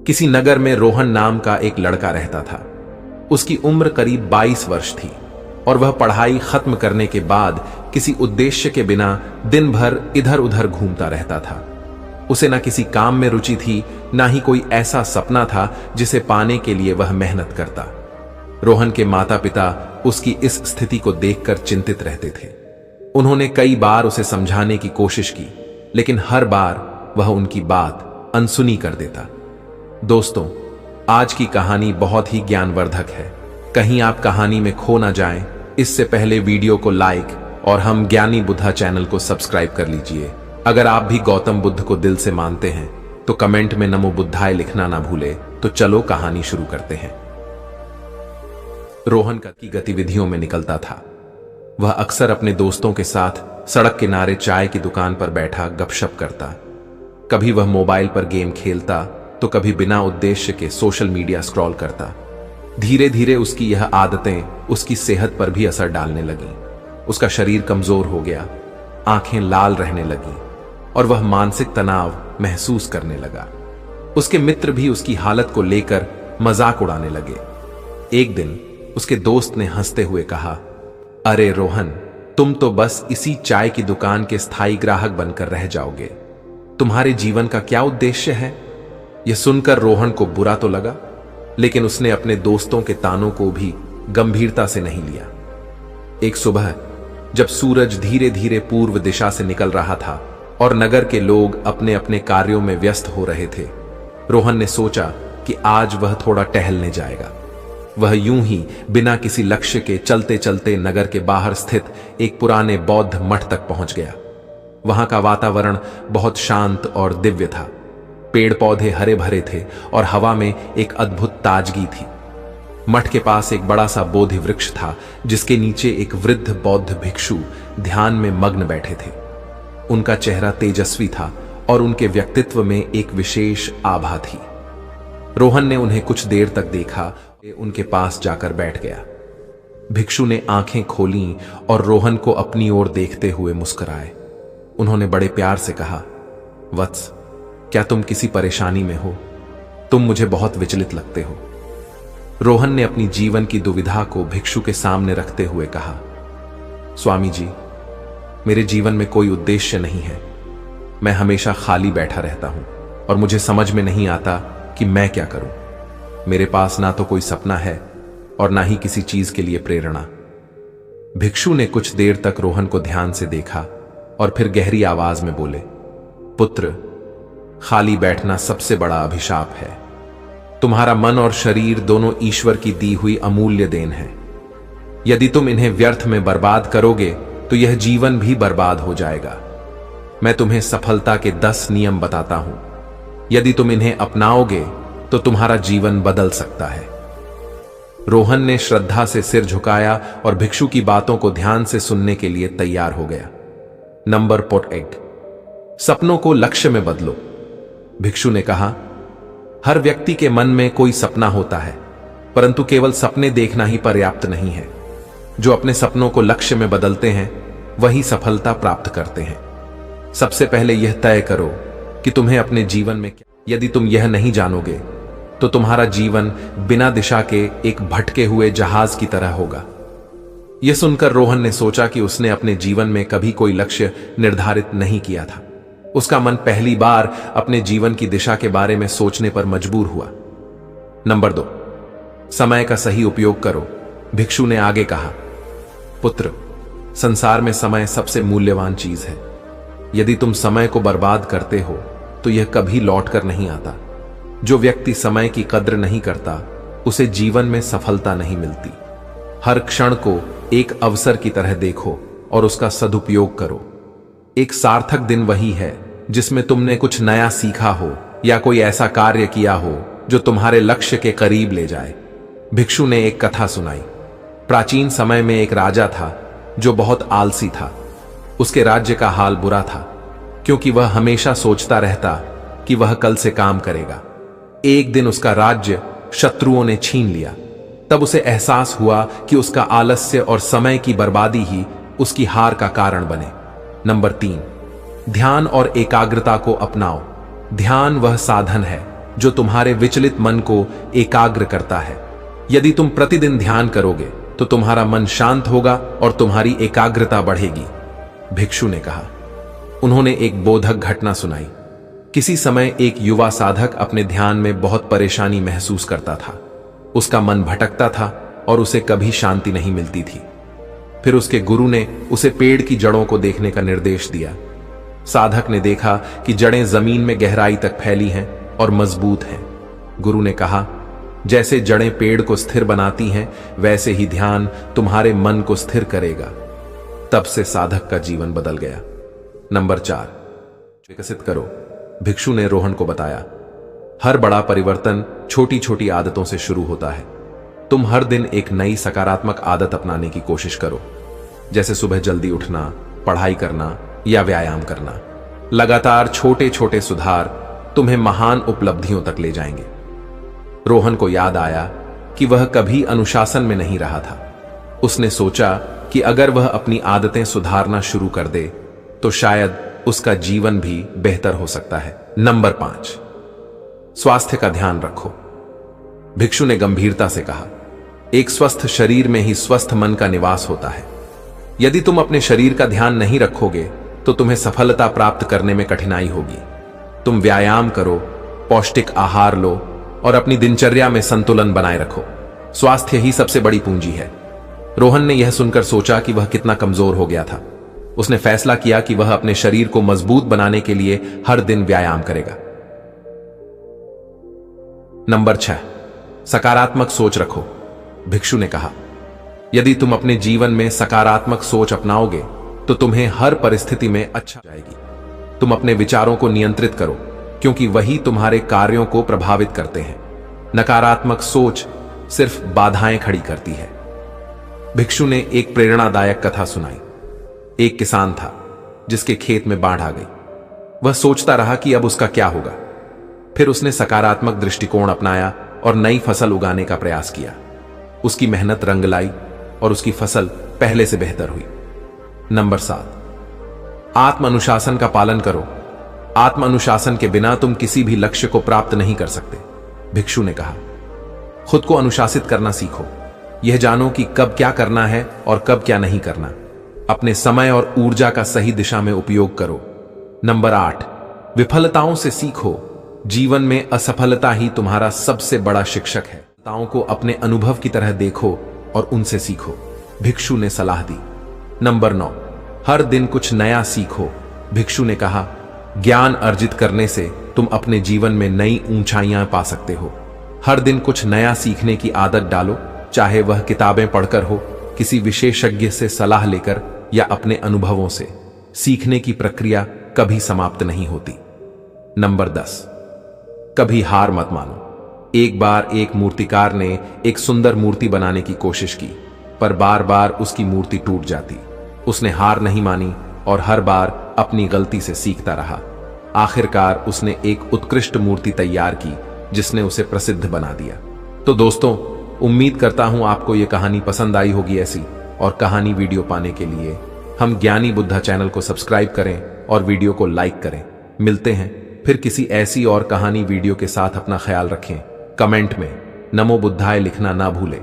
किसी नगर में रोहन नाम का एक लड़का रहता था। उसकी उम्र करीब 22 वर्ष थी और वह पढ़ाई खत्म करने के बाद किसी उद्देश्य के बिना दिन भर इधर उधर घूमता रहता था। उसे ना किसी काम में रुचि थी, ना ही कोई ऐसा सपना था जिसे पाने के लिए वह मेहनत करता। रोहन के माता पिता उसकी इस स्थिति को देखकर चिंतित रहते थे। उन्होंने कई बार उसे समझाने की कोशिश की, लेकिन हर बार वह उनकी बात अनसुनी कर देता। दोस्तों, आज की कहानी बहुत ही ज्ञानवर्धक है। कहीं आप कहानी में खो ना जाएं, इससे पहले वीडियो को लाइक और हम ज्ञानी बुद्धा चैनल को सब्सक्राइब कर लीजिए। अगर आप भी गौतम बुद्ध को दिल से मानते हैं तो कमेंट में नमो बुद्धाय लिखना ना भूले। तो चलो कहानी शुरू करते हैं। रोहन की गतिविधियों में निकलता था। वह अक्सर अपने दोस्तों के साथ सड़क किनारे चाय की दुकान पर बैठा गपशप करता। कभी वह मोबाइल पर गेम खेलता तो कभी बिना उद्देश्य के सोशल मीडिया स्क्रॉल करता। धीरे धीरे उसकी यह आदतें उसकी सेहत पर भी असर डालने लगीं। उसका शरीर कमजोर हो गया, आंखें लाल रहने लगीं और वह मानसिक तनाव महसूस करने लगा। उसके मित्र भी उसकी हालत को लेकर मजाक उड़ाने लगे। एक दिन उसके दोस्त ने हंसते हुए कहा, अरे रोहन, तुम तो बस इसी चाय की दुकान के स्थायी ग्राहक बनकर रह जाओगे। तुम्हारे जीवन का क्या उद्देश्य है? यह सुनकर रोहन को बुरा तो लगा, लेकिन उसने अपने दोस्तों के तानों को भी गंभीरता से नहीं लिया। एक सुबह जब सूरज धीरे धीरे पूर्व दिशा से निकल रहा था और नगर के लोग अपने अपने कार्यों में व्यस्त हो रहे थे, रोहन ने सोचा कि आज वह थोड़ा टहलने जाएगा। वह यूं ही बिना किसी लक्ष्य के चलते चलते नगर के बाहर स्थित एक पुराने बौद्ध मठ तक पहुंच गया। वहां का वातावरण बहुत शांत और दिव्य था। पेड़ पौधे हरे भरे थे और हवा में एक अद्भुत ताजगी थी। मठ के पास एक बड़ा सा बोधि वृक्ष था, जिसके नीचे एक वृद्ध बौद्ध भिक्षु ध्यान में मग्न बैठे थे। उनका चेहरा तेजस्वी था और उनके व्यक्तित्व में एक विशेष आभा थी। रोहन ने उन्हें कुछ देर तक देखा, उनके पास जाकर बैठ गया। भिक्षु ने आंखें खोलीं और रोहन को अपनी ओर देखते हुए मुस्कुराए। उन्होंने बड़े प्यार से कहा, वत्स, क्या तुम किसी परेशानी में हो? तुम मुझे बहुत विचलित लगते हो। रोहन ने अपनी जीवन की दुविधा को भिक्षु के सामने रखते हुए कहा, स्वामी जी, मेरे जीवन में कोई उद्देश्य नहीं है। मैं हमेशा खाली बैठा रहता हूं और मुझे समझ में नहीं आता कि मैं क्या करूं। मेरे पास ना तो कोई सपना है और ना ही किसी चीज के लिए प्रेरणा। भिक्षु ने कुछ देर तक रोहन को ध्यान से देखा और फिर गहरी आवाज में बोले, पुत्र, खाली बैठना सबसे बड़ा अभिशाप है। तुम्हारा मन और शरीर दोनों ईश्वर की दी हुई अमूल्य देन है। यदि तुम इन्हें व्यर्थ में बर्बाद करोगे तो यह जीवन भी बर्बाद हो जाएगा। मैं तुम्हें सफलता के 10 नियम बताता हूं। यदि तुम इन्हें अपनाओगे तो तुम्हारा जीवन बदल सकता है। रोहन ने श्रद्धा से सिर झुकाया और भिक्षु की बातों को ध्यान से सुनने के लिए तैयार हो गया। नंबर 8, सपनों को लक्ष्य में बदलो। भिक्षु ने कहा, हर व्यक्ति के मन में कोई सपना होता है, परंतु केवल सपने देखना ही पर्याप्त नहीं है। जो अपने सपनों को लक्ष्य में बदलते हैं वही सफलता प्राप्त करते हैं। सबसे पहले यह तय करो कि तुम्हें अपने जीवन में क्या। यदि तुम यह नहीं जानोगे तो तुम्हारा जीवन बिना दिशा के एक भटके हुए जहाज की तरह होगा। यह सुनकर रोहन ने सोचा कि उसने अपने जीवन में कभी कोई लक्ष्य निर्धारित नहीं किया था। उसका मन पहली बार अपने जीवन की दिशा के बारे में सोचने पर मजबूर हुआ। नंबर 2, समय का सही उपयोग करो। भिक्षु ने आगे कहा, पुत्र, संसार में समय सबसे मूल्यवान चीज है। यदि तुम समय को बर्बाद करते हो तो यह कभी लौट कर नहीं आता। जो व्यक्ति समय की कद्र नहीं करता उसे जीवन में सफलता नहीं मिलती। हर क्षण को एक अवसर की तरह देखो और उसका सदुपयोग करो। एक सार्थक दिन वही है जिसमें तुमने कुछ नया सीखा हो या कोई ऐसा कार्य किया हो जो तुम्हारे लक्ष्य के करीब ले जाए। भिक्षु ने एक कथा सुनाई। प्राचीन समय में एक राजा था जो बहुत आलसी था। उसके राज्य का हाल बुरा था क्योंकि वह हमेशा सोचता रहता कि वह कल से काम करेगा। एक दिन उसका राज्य शत्रुओं ने छीन लिया। तब उसे एहसास हुआ कि उसका आलस्य और समय की बर्बादी ही उसकी हार का कारण बने। नंबर 3, ध्यान और एकाग्रता को अपनाओ। ध्यान वह साधन है जो तुम्हारे विचलित मन को एकाग्र करता है। यदि तुम प्रतिदिन ध्यान करोगे तो तुम्हारा मन शांत होगा और तुम्हारी एकाग्रता बढ़ेगी, भिक्षु ने कहा। उन्होंने एक बोधक घटना सुनाई। किसी समय एक युवा साधक अपने ध्यान में बहुत परेशानी महसूस करता था। उसका मन भटकता था और उसे कभी शांति नहीं मिलती थी। फिर उसके गुरु ने उसे पेड़ की जड़ों को देखने का निर्देश दिया। साधक ने देखा कि जड़ें जमीन में गहराई तक फैली हैं और मजबूत हैं। गुरु ने कहा, जैसे जड़ें पेड़ को स्थिर बनाती हैं, वैसे ही ध्यान तुम्हारे मन को स्थिर करेगा। तब से साधक का जीवन बदल गया। नंबर 4, विकसित करो, भिक्षु ने रोहन को बताया। हर बड़ा परिवर्तन छोटी छोटी आदतों से शुरू होता है। तुम हर दिन एक नई सकारात्मक आदत अपनाने की कोशिश करो, जैसे सुबह जल्दी उठना, पढ़ाई करना या व्यायाम करना। लगातार छोटे छोटे सुधार तुम्हें महान उपलब्धियों तक ले जाएंगे। रोहन को याद आया कि वह कभी अनुशासन में नहीं रहा था। उसने सोचा कि अगर वह अपनी आदतें सुधारना शुरू कर दे तो शायद उसका जीवन भी बेहतर हो सकता है। नंबर 5, स्वास्थ्य का ध्यान रखो, भिक्षु ने गंभीरता से कहा। एक स्वस्थ शरीर में ही स्वस्थ मन का निवास होता है। यदि तुम अपने शरीर का ध्यान नहीं रखोगे तो तुम्हें सफलता प्राप्त करने में कठिनाई होगी। तुम व्यायाम करो, पौष्टिक आहार लो और अपनी दिनचर्या में संतुलन बनाए रखो। स्वास्थ्य ही सबसे बड़ी पूंजी है। रोहन ने यह सुनकर सोचा कि वह कितना कमजोर हो गया था। उसने फैसला किया कि वह अपने शरीर को मजबूत बनाने के लिए हर दिन व्यायाम करेगा। नंबर 6, सकारात्मक सोच रखो, भिक्षु ने कहा। यदि तुम अपने जीवन में सकारात्मक सोच अपनाओगे तो तुम्हें हर परिस्थिति में अच्छा जाएगी। तुम अपने विचारों को नियंत्रित करो, क्योंकि वही तुम्हारे कार्यों को प्रभावित करते हैं। नकारात्मक सोच सिर्फ बाधाएं खड़ी करती है। भिक्षु ने एक प्रेरणादायक कथा सुनाई। एक किसान था जिसके खेत में बाढ़ आ गई। वह सोचता रहा कि अब उसका क्या होगा। फिर उसने सकारात्मक दृष्टिकोण अपनाया और नई फसल उगाने का प्रयास किया। उसकी मेहनत रंग लाई और उसकी फसल पहले से बेहतर हुई। नंबर 7, आत्म अनुशासन का पालन करो। आत्म अनुशासन के बिना तुम किसी भी लक्ष्य को प्राप्त नहीं कर सकते, भिक्षु ने कहा। खुद को अनुशासित करना सीखो। यह जानो कि कब क्या करना है और कब क्या नहीं करना। अपने समय और ऊर्जा का सही दिशा में उपयोग करो। नंबर 8, विफलताओं से सीखो। जीवन में असफलता ही तुम्हारा सबसे बड़ा शिक्षक है। विफलताओं को अपने अनुभव की तरह देखो और उनसे सीखो, भिक्षु ने सलाह दी। नंबर 9, हर दिन कुछ नया सीखो, भिक्षु ने कहा। ज्ञान अर्जित करने से तुम अपने जीवन में नई ऊंचाइयां पा सकते हो। हर दिन कुछ नया सीखने की आदत डालो, चाहे वह किताबें पढ़कर हो, किसी विशेषज्ञ से सलाह लेकर या अपने अनुभवों से। सीखने की प्रक्रिया कभी समाप्त नहीं होती। नंबर 10, कभी हार मत मानो। एक बार एक मूर्तिकार ने एक सुंदर मूर्ति बनाने की कोशिश की, पर बार बार उसकी मूर्ति टूट जाती। उसने हार नहीं मानी और हर बार अपनी गलती से सीखता रहा। आखिरकार उसने एक उत्कृष्ट मूर्ति तैयार की जिसने उसे प्रसिद्ध बना दिया। तो दोस्तों, उम्मीद करता हूं आपको यह कहानी पसंद आई होगी। ऐसी और कहानी वीडियो पाने के लिए हम ज्ञानी बुद्धा चैनल को सब्सक्राइब करें और वीडियो को लाइक करें। मिलते हैं फिर किसी ऐसी और कहानी वीडियो के साथ। अपना ख्याल रखें। कमेंट में नमो बुद्धाय लिखना ना भूलें।